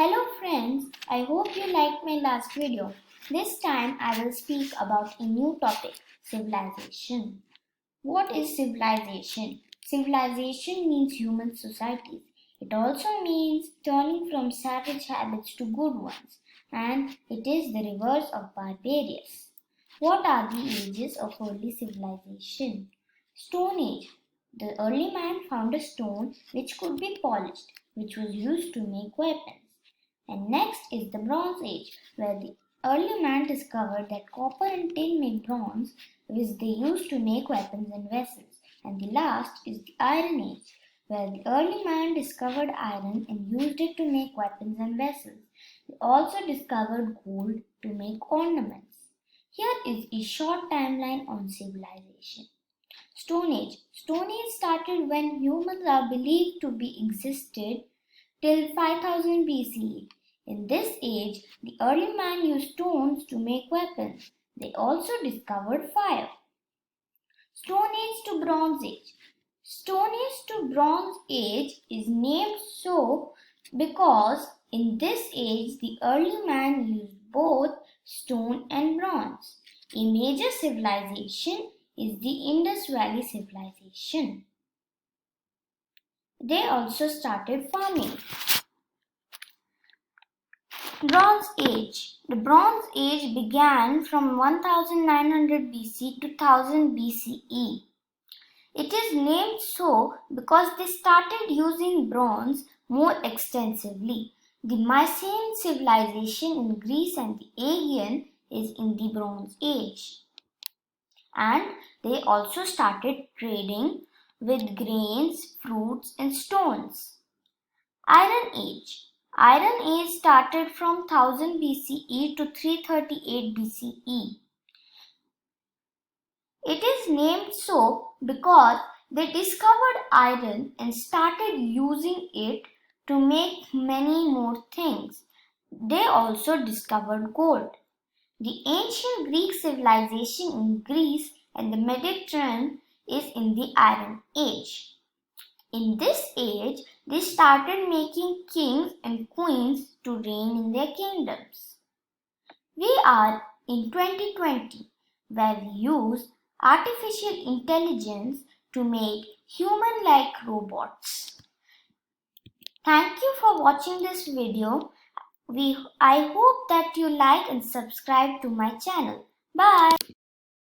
Hello friends, I hope you liked my last video. This time I will speak about a new topic, civilization. What is civilization? Civilization means human societies. It also means turning from savage habits to good ones, and it is the reverse of barbarous. What are the ages of early civilization? Stone Age. The early man found a stone which could be polished, which was used to make weapons. And next is the Bronze Age, where the early man discovered that copper and tin made bronze, which they used to make weapons and vessels. And the last is the Iron Age, where the early man discovered iron and used it to make weapons and vessels. They also discovered gold to make ornaments. Here is a short timeline on civilization. Stone Age. Stone Age started when humans are believed to be existed till 5000 BCE. In this age, the early man used stones to make weapons. They also discovered fire. Stone Age to Bronze Age. Stone Age to Bronze Age is named so because in this age the early man used both stone and bronze. A major civilization is the Indus Valley civilization. They also started farming. Bronze Age. The Bronze Age began from 1900 BC to 1000 BCE. It is named so because they started using bronze more extensively. The Mycenaean civilization in Greece and the Aegean is in the Bronze Age. And they also started trading with grains, fruits, and stones. Iron Age. Iron Age started from 1000 BCE to 338 BCE. It is named so because they discovered iron and started using it to make many more things. They also discovered gold. The ancient Greek civilization in Greece and the Mediterranean is in the Iron Age. In this age, they started making kings and queens to reign in their kingdoms. We are in 2020, where we use artificial intelligence to make human-like robots. Thank you for watching this video. I hope that you like and subscribe to my channel. Bye.